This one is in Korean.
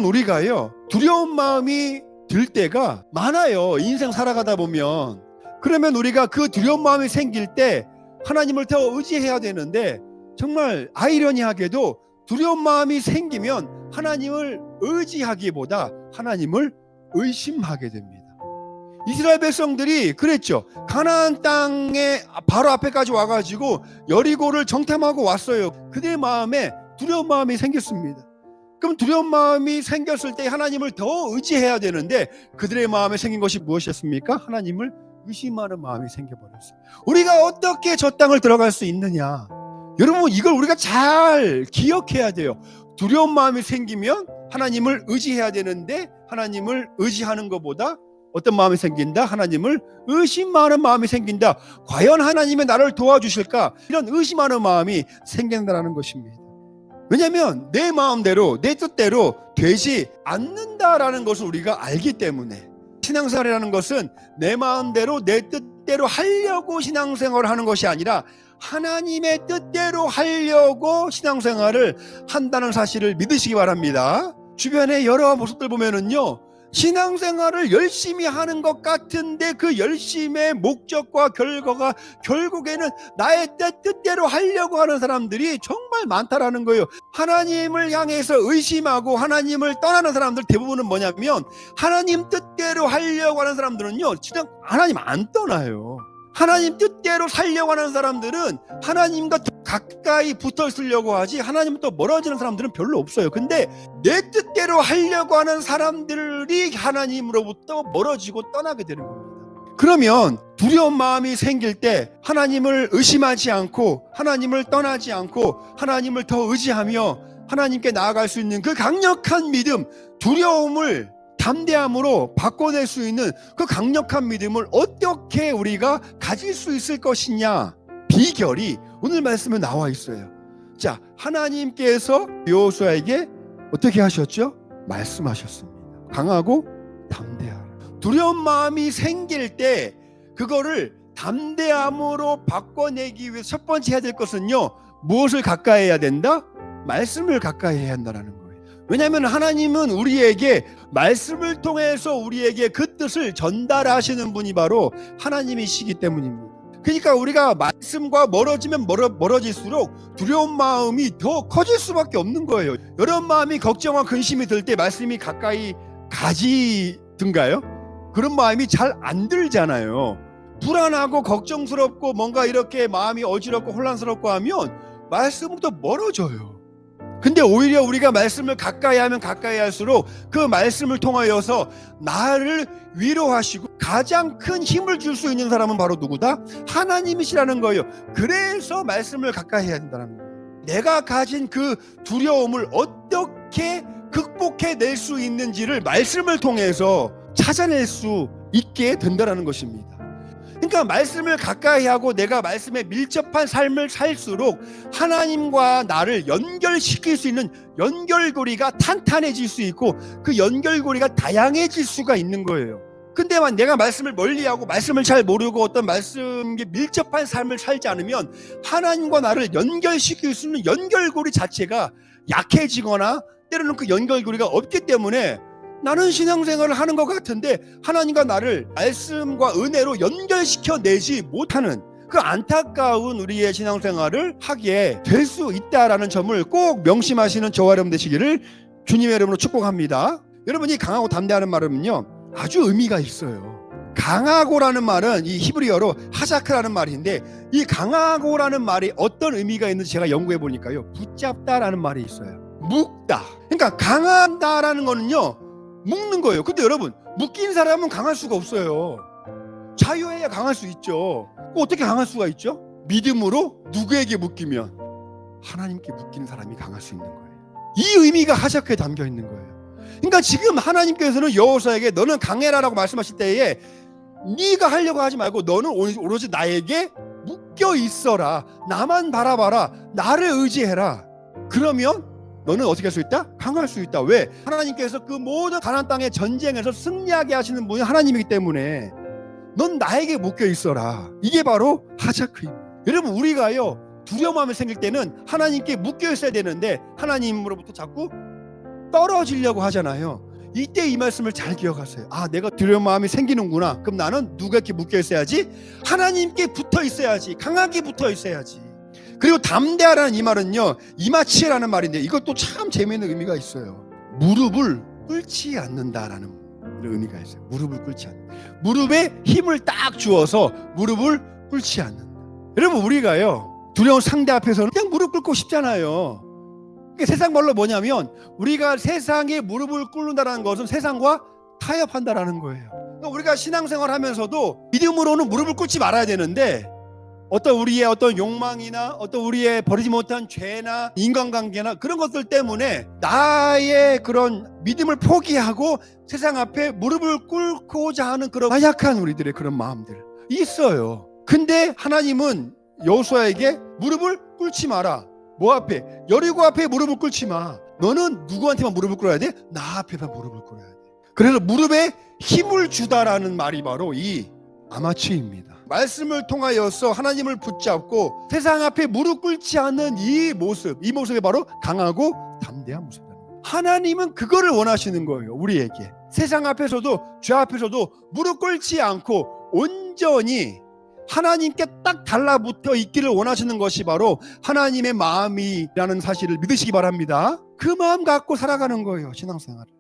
우리가요, 두려운 마음이 들 때가 많아요. 인생 살아가다 보면. 그러면 우리가 그 두려운 마음이 생길 때 하나님을 더 의지해야 되는데, 정말 아이러니하게도 두려운 마음이 생기면 하나님을 의지하기보다 하나님을 의심하게 됩니다. 이스라엘 백성들이 그랬죠. 가나안 땅에 바로 앞에까지 와가지고 여리고를 정탐하고 왔어요. 그들의 마음에 두려운 마음이 생겼습니다. 그럼 두려운 마음이 생겼을 때 하나님을 더 의지해야 되는데, 그들의 마음에 생긴 것이 무엇이었습니까? 하나님을 의심하는 마음이 생겨버렸어요. 우리가 어떻게 저 땅을 들어갈 수 있느냐? 여러분, 이걸 우리가 잘 기억해야 돼요. 두려운 마음이 생기면 하나님을 의지해야 되는데, 하나님을 의지하는 것보다 어떤 마음이 생긴다? 하나님을 의심하는 마음이 생긴다. 과연 하나님이 나를 도와주실까? 이런 의심하는 마음이 생긴다는 것입니다. 왜냐하면 내 마음대로, 내 뜻대로 되지 않는다라는 것을 우리가 알기 때문에, 신앙생활이라는 것은 내 마음대로, 내 뜻대로 하려고 신앙생활을 하는 것이 아니라 하나님의 뜻대로 하려고 신앙생활을 한다는 사실을 믿으시기 바랍니다. 주변에 여러 모습들 보면은요, 신앙생활을 열심히 하는 것 같은데 그 열심의 목적과 결과가 결국에는 나의 뜻대로 하려고 하는 사람들이 정말 많다라는 거예요. 하나님을 향해서 의심하고 하나님을 떠나는 사람들 대부분은 뭐냐면, 하나님 뜻대로 하려고 하는 사람들은요, 진짜 하나님 안 떠나요. 하나님 뜻대로 살려고 하는 사람들은 하나님과 더 가까이 붙어 있으려고 하지, 하나님부터 멀어지는 사람들은 별로 없어요. 근데 내 뜻대로 하려고 하는 사람들이 하나님으로부터 멀어지고 떠나게 되는 겁니다. 그러면 두려운 마음이 생길 때 하나님을 의심하지 않고 하나님을 떠나지 않고 하나님을 더 의지하며 하나님께 나아갈 수 있는 그 강력한 믿음, 두려움을 담대함으로 바꿔낼 수 있는 그 강력한 믿음을 어떻게 우리가 가질 수 있을 것이냐, 비결이 오늘 말씀에 나와 있어요. 자, 하나님께서 여호수아에게 어떻게 하셨죠? 말씀하셨습니다. 강하고 담대하라. 두려운 마음이 생길 때 그거를 담대함으로 바꿔내기 위해서 첫 번째 해야 될 것은요, 무엇을 가까이 해야 된다? 말씀을 가까이 해야 한다는 거예요. 왜냐하면 하나님은 우리에게 말씀을 통해서 우리에게 그 뜻을 전달하시는 분이 바로 하나님이시기 때문입니다. 그러니까 우리가 말씀과 멀어지면 멀어질수록 두려운 마음이 더 커질 수밖에 없는 거예요. 이런 마음이, 걱정과 근심이 들 때 말씀이 가까이 가지든가요? 그런 마음이 잘 안 들잖아요. 불안하고 걱정스럽고 뭔가 이렇게 마음이 어지럽고 혼란스럽고 하면 말씀부터 멀어져요. 근데 오히려 우리가 말씀을 가까이 하면 가까이 할수록 그 말씀을 통하여서 나를 위로하시고 가장 큰 힘을 줄 수 있는 사람은 바로 누구다? 하나님이시라는 거예요. 그래서 말씀을 가까이 해야 된다는 거예요. 내가 가진 그 두려움을 어떻게 극복해낼 수 있는지를 말씀을 통해서 찾아낼 수 있게 된다는 것입니다. 그러니까 말씀을 가까이 하고 내가 말씀에 밀접한 삶을 살수록 하나님과 나를 연결시킬 수 있는 연결고리가 탄탄해질 수 있고 그 연결고리가 다양해질 수가 있는 거예요. 근데 내가 말씀을 멀리하고 말씀을 잘 모르고 어떤 말씀에 밀접한 삶을 살지 않으면 하나님과 나를 연결시킬 수 있는 연결고리 자체가 약해지거나 때로는 그 연결고리가 없기 때문에 나는 신앙생활을 하는 것 같은데 하나님과 나를 말씀과 은혜로 연결시켜내지 못하는 그 안타까운 우리의 신앙생활을 하게 될 수 있다라는 점을 꼭 명심하시는 저와 여러분 되시기를 주님의 이름으로 축복합니다. 여러분이 강하고 담대하는 말은요, 아주 의미가 있어요. 강하고라는 말은 이 히브리어로 하자크라는 말인데, 이 강하고라는 말이 어떤 의미가 있는지 제가 연구해 보니까요, 붙잡다라는 말이 있어요. 묶다. 그러니까 강하다라는 거는요, 묶는 거예요. 근데 여러분, 묶인 사람은 강할 수가 없어요. 자유해야 강할 수 있죠. 어떻게 강할 수가 있죠? 믿음으로 누구에게 묶이면? 하나님께 묶이는 사람이 강할 수 있는 거예요. 이 의미가 하자크에 담겨 있는 거예요. 그러니까 지금 하나님께서는 여호수아에게 너는 강해라라고 말씀하실 때에 네가 하려고 하지 말고 너는 오로지 나에게 묶여 있어라. 나만 바라봐라. 나를 의지해라. 그러면 너는 어떻게 할 수 있다? 강할 수 있다. 왜? 하나님께서 그 모든 가나안 땅의 전쟁에서 승리하게 하시는 분이 하나님이기 때문에 넌 나에게 묶여 있어라. 이게 바로 하자크입니다. 여러분, 우리가요, 두려움이 생길 때는 하나님께 묶여 있어야 되는데 하나님으로부터 자꾸 떨어지려고 하잖아요. 이때 이 말씀을 잘 기억하세요. 아, 내가 두려운 마음이 생기는구나. 그럼 나는 누구에게 묶여 있어야지? 하나님께 붙어 있어야지. 강하게 붙어 있어야지. 그리고 담대하라는 이 말은요, 이마치라는 말인데 이것도 참 재미있는 의미가 있어요. 무릎을 꿇지 않는다라는 의미가 있어요. 무릎을 꿇지 않는다. 무릎에 힘을 딱 주어서 무릎을 꿇지 않는다. 여러분, 우리가요 두려운 상대 앞에서는 그냥 무릎 꿇고 싶잖아요. 세상 말로 뭐냐면 우리가 세상에 무릎을 꿇는다는 것은 세상과 타협한다라는 거예요. 그러니까 우리가 신앙생활 하면서도 믿음으로는 무릎을 꿇지 말아야 되는데 어떤 우리의 어떤 욕망이나 어떤 우리의 버리지 못한 죄나 인간관계나 그런 것들 때문에 나의 그런 믿음을 포기하고 세상 앞에 무릎을 꿇고자 하는 그런 나약한 우리들의 그런 마음들 있어요. 근데 하나님은 여호수아에게 무릎을 꿇지 마라. 뭐 앞에? 여리고 앞에 무릎을 꿇지 마. 너는 누구한테만 무릎을 꿇어야 돼? 나 앞에만 무릎을 꿇어야 돼. 그래서 무릎에 힘을 주다라는 말이 바로 이 아마추입니다. 말씀을 통하여서 하나님을 붙잡고 세상 앞에 무릎 꿇지 않는 이 모습이 바로 강하고 담대한 모습입니다. 하나님은 그거를 원하시는 거예요. 우리에게 세상 앞에서도 죄 앞에서도 무릎 꿇지 않고 온전히 하나님께 딱 달라붙어 있기를 원하시는 것이 바로 하나님의 마음이라는 사실을 믿으시기 바랍니다. 그 마음 갖고 살아가는 거예요, 신앙생활을.